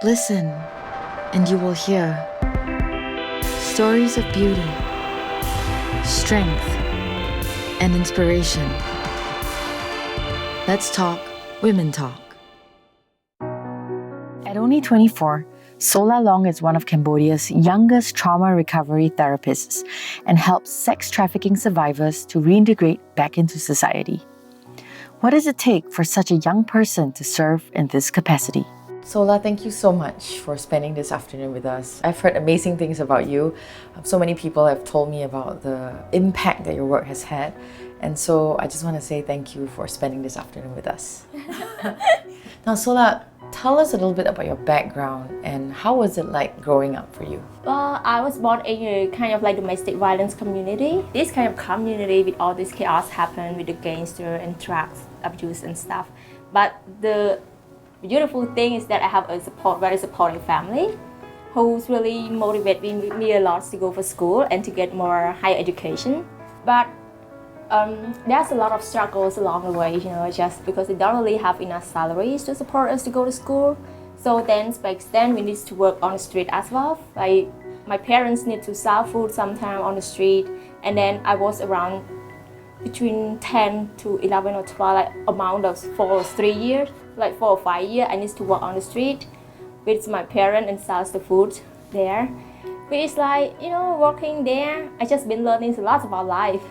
Listen, and you will hear stories of beauty, strength, and inspiration. Let's talk Women Talk. At only 24, Sola Long is one of Cambodia's youngest trauma recovery therapists and helps sex trafficking survivors to reintegrate back into society. What does it take for such a young person to serve in this capacity? Sola, thank you so much for spending this afternoon with us. I've heard amazing things about you. So many people have told me about the impact that your work has had. And so I just want to say thank you for spending this afternoon with us. Now, Sola, tell us a little bit about your background and how was it like growing up for you? Well, I was born in a kind of like domestic violence community. This kind of community with all this chaos happened with the gangster and drugs abuse and stuff. But the beautiful thing is that I have a very supportive family who's really motivating me a lot to go for school and to get more higher education. But there's a lot of struggles along the way, just because they don't really have enough salaries to support us to go to school. So then back then we need to work on the street as well. Like my parents need to sell food sometime on the street, and then I was around between 10 to 11 or 12, like amount of 4 or 3 years, like 4 or 5 years, I need to work on the street with my parents and sell the food there. But it's like, working there, I just been learning a lot about life.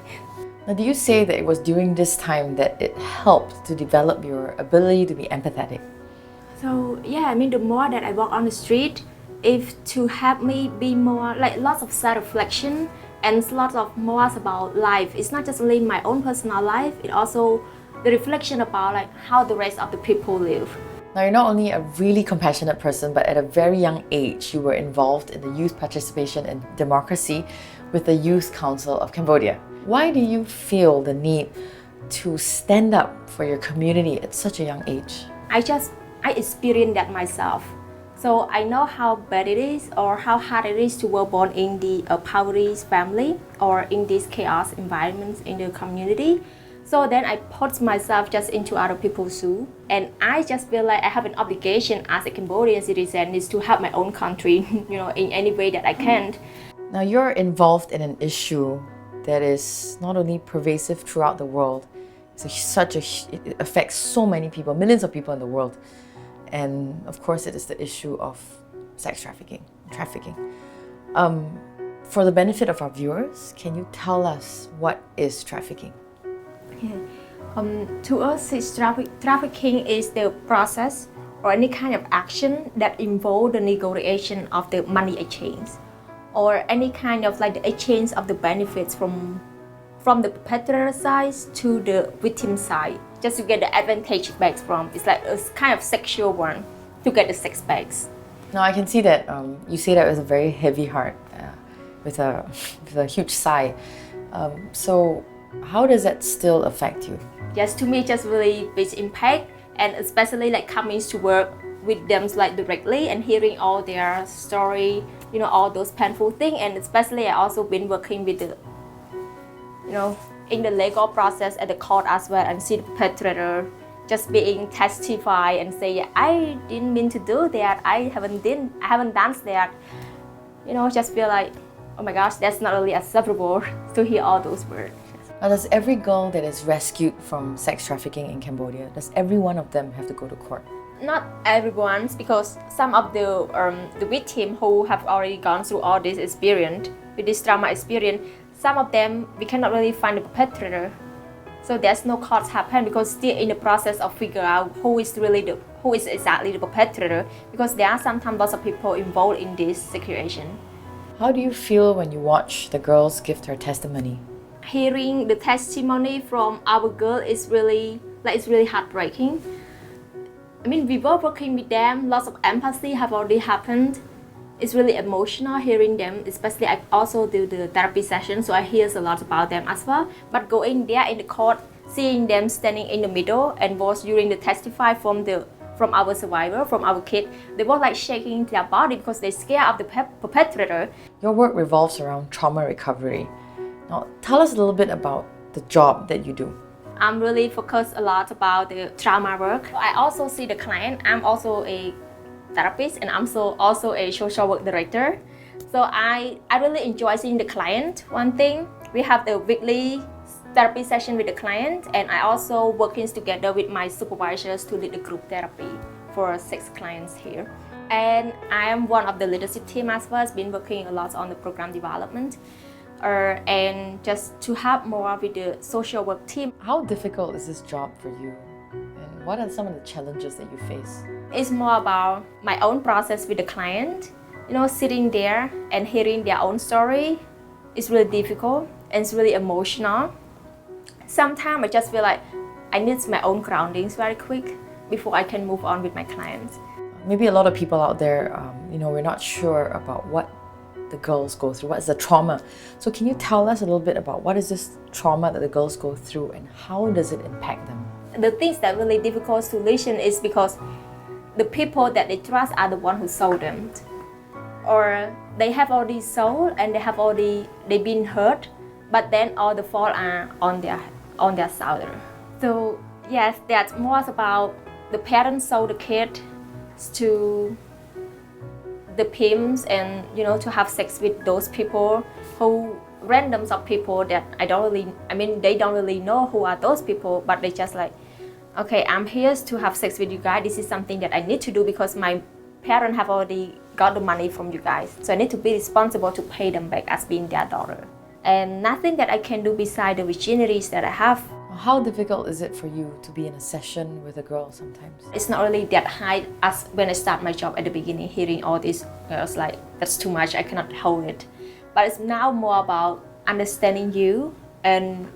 Now, do you say that it was during this time that it helped to develop your ability to be empathetic? So yeah, the more that I walk on the street, if to help me be more, like lots of self-reflection and lots of more about life. It's not just only my own personal life, it also the reflection about like how the rest of the people live. Now, you're not only a really compassionate person, but at a very young age, you were involved in the youth participation and democracy with the Youth Council of Cambodia. Why do you feel the need to stand up for your community at such a young age? I experienced that myself. So I know how bad it is or how hard it is to be born in the poverty family or in these chaos environments in the community. So then I put myself just into other people's shoes, and I just feel like I have an obligation as a Cambodian citizen is to help my own country, in any way that I can. Now, you're involved in an issue that is not only pervasive throughout the world, it affects so many people, millions of people in the world. And of course, it is the issue of sex trafficking. For the benefit of our viewers, can you tell us what is trafficking? To us, trafficking is the process or any kind of action that involves the negotiation of the money exchange or any kind of like the exchange of the benefits from the perpetrator side to the victim side, just to get the advantage back from. It's like a kind of sexual one to get the sex backs. Now, I can see that you say that with a very heavy heart, with a huge sigh. So how does that still affect you? Yes, to me, just really big impact, and especially like coming to work with them like directly and hearing all their story, all those painful things, and especially I also been working with the, in the legal process at the court as well, and see the perpetrator just being testify and say, I didn't mean to do that, I haven't done that. Just feel like, oh my gosh, that's not really acceptable to hear all those words. Now, does every girl that is rescued from sex trafficking in Cambodia, does every one of them have to go to court? Not everyone, because some of the victims who have already gone through all this experience, with this trauma experience, some of them we cannot really find the perpetrator. So there's no courts happen because still in the process of figure out who is exactly the perpetrator, because there are sometimes lots of people involved in this situation. How do you feel when you watch the girls give their testimony? Hearing the testimony from our girl is really heartbreaking. We were working with them, lots of empathy have already happened. It's really emotional hearing them, especially I also do the therapy session, so I hear a lot about them as well. But going there in the court, seeing them standing in the middle and was during the testify from our survivor, from our kid, they were like shaking their body because they're scared of the perpetrator. Your work revolves around trauma recovery. Now, tell us a little bit about the job that you do. I'm really focused a lot about the trauma work. I also see the client. I'm also a therapist, and I'm also a social work director. So I really enjoy seeing the client. One thing, we have the weekly therapy session with the client, and I also working together with my supervisors to lead the group therapy for 6 clients here. And I am one of the leadership team as well. I've been working a lot on the program development and just to help more with the social work team. How difficult is this job for you? And what are some of the challenges that you face? It's more about my own process with the client. You know, sitting there and hearing their own story is really difficult and it's really emotional. Sometimes I just feel like I need my own groundings very quick before I can move on with my clients. Maybe a lot of people out there, we're not sure about what the girls go through, what is the trauma. So can you tell us a little bit about what is this trauma that the girls go through and how does it impact them? The things that really difficult to listen is because the people that they trust are the one who sold them. Or they have already sold and they've been hurt, but then all the fault are on their shoulder. So yes, that's more about the parents sold the kid to the pimps and to have sex with those people who randoms of people that they don't really know who are those people, but they just like, okay, I'm here to have sex with you guys. This is something that I need to do because my parents have already got the money from you guys. So I need to be responsible to pay them back as being their daughter. And nothing that I can do beside the virginities that I have. How difficult is it for you to be in a session with a girl sometimes? It's not really that high as when I start my job at the beginning, hearing all these girls like, that's too much, I cannot hold it. But it's now more about understanding you and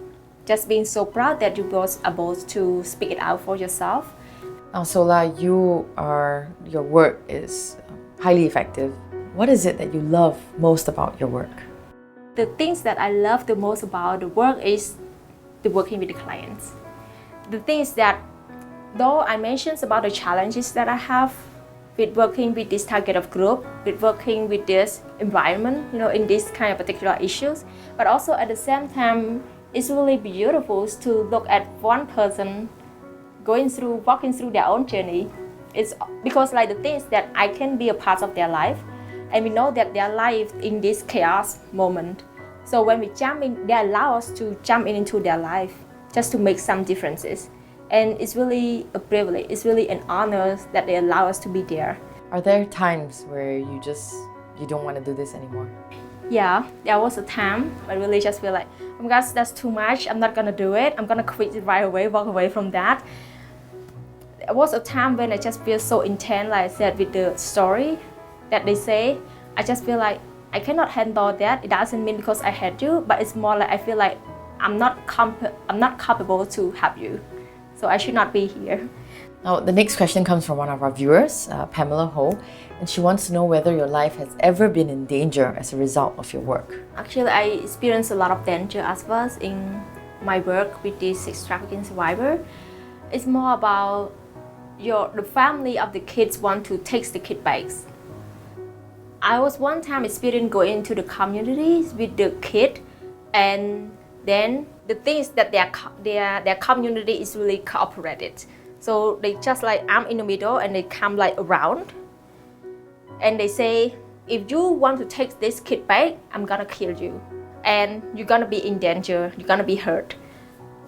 just being so proud that you both are able to speak it out for yourself. Now, Sola, your work is highly effective. What is it that you love most about your work? The things that I love the most about the work is the working with the clients. The things that, though I mentioned about the challenges that I have with working with this target of group, with working with this environment, in this kind of particular issues, but also at the same time, it's really beautiful to look at one person walking through their own journey. It's because like the things that I can be a part of their life, and we know that their life in this chaos moment. So when we jump in, they allow us to jump into their life just to make some differences. And it's really a privilege, it's really an honor that they allow us to be there. Are there times where you don't want to do this anymore? Yeah, there was a time I really just feel like, oh my gosh, that's too much, I'm not gonna do it, I'm gonna quit it right away, walk away from that. There was a time when I just feel so intense, like I said, with the story that they say. I just feel like I cannot handle that. It doesn't mean because I hate you, but it's more like I feel like I'm not capable to help you. So I should not be here. Now, the next question comes from one of our viewers, Pamela Ho, and she wants to know whether your life has ever been in danger as a result of your work. Actually, I experienced a lot of danger as well in my work with this sex trafficking survivor. It's more about the family of the kids want to take the kid back. I was one time experienced going into the communities with the kid, and then the things that their community is really cooperated. So they just like, I'm in the middle and they come like around and they say, if you want to take this kid back, I'm gonna kill you and you're gonna be in danger, you're gonna be hurt.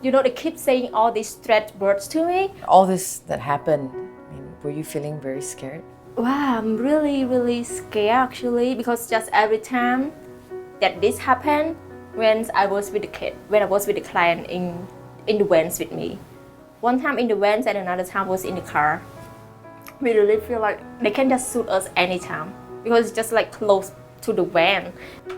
They keep saying all these threat words to me. All this that happened, were you feeling very scared? Wow, I'm really, really scared actually, because just every time that this happened, when I was with the client in the vans with me. One time in the vans and another time was in the car. We really feel like they can just shoot us anytime because it's just like close to the van.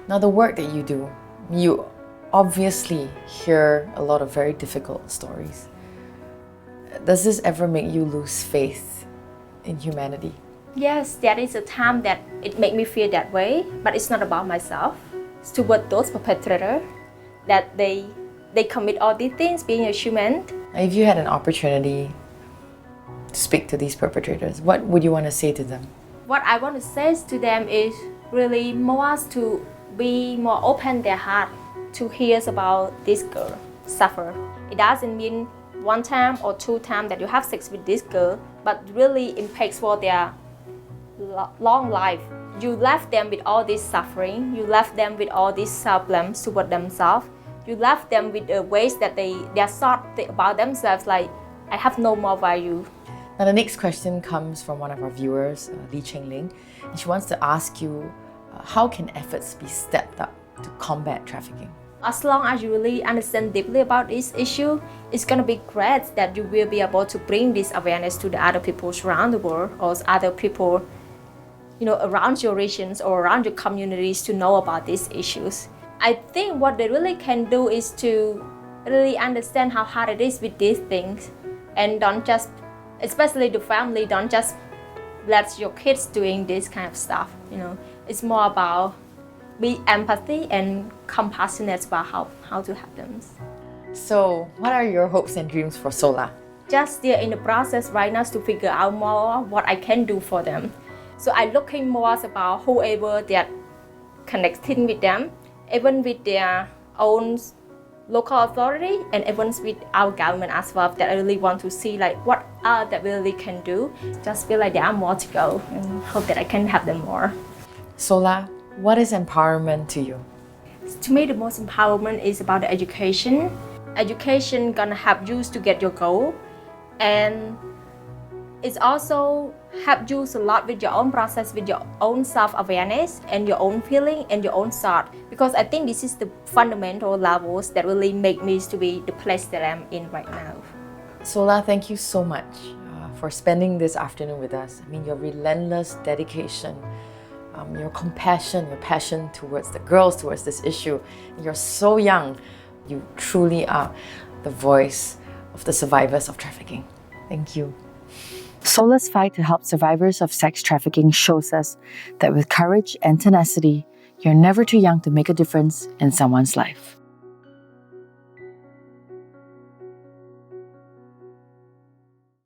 Now, the work that you do, you obviously hear a lot of very difficult stories. Does this ever make you lose faith in humanity? Yes, there is a time that it made me feel that way, but it's not about myself. It's toward those perpetrators that they commit all these things, being a human. If you had an opportunity to speak to these perpetrators, what would you want to say to them? What I want to say to them is really more to be more open their heart to hear about this girl suffer. It doesn't mean one time or two times that you have sex with this girl, but really impacts for their long life. You left them with all this suffering. You left them with all these problems toward themselves. You left them with the ways that they thought about themselves like, I have no more value. Now the next question comes from one of our viewers, Lee Cheng Ling, and she wants to ask you, how can efforts be stepped up to combat trafficking? As long as you really understand deeply about this issue, it's gonna be great that you will be able to bring this awareness to the other people around the world or other people, around your regions or around your communities to know about these issues. I think what they really can do is to really understand how hard it is with these things, and don't just, especially the family, don't just let your kids doing this kind of stuff. It's more about be empathy and compassionate about how to help them. So, what are your hopes and dreams for Sola? Just still in the process right now to figure out more what I can do for them. So I'm looking more about whoever that connecting with them, even with their own local authority and even with our government as well, that I really want to see like what that really can do. Just feel like there are more to go and hope that I can help them more. Sola, what is empowerment to you? To me, the most empowerment is about the education. Education gonna help you to get your goal, and it's also help you a lot with your own process, with your own self-awareness and your own feeling and your own thought. Because I think this is the fundamental levels that really make me to be the place that I'm in right now. Sola, thank you so much for spending this afternoon with us. I mean, your relentless dedication, your compassion, your passion towards the girls, towards this issue. You're so young. You truly are the voice of the survivors of trafficking. Thank you. Sola's fight to help survivors of sex trafficking shows us that with courage and tenacity, you're never too young to make a difference in someone's life.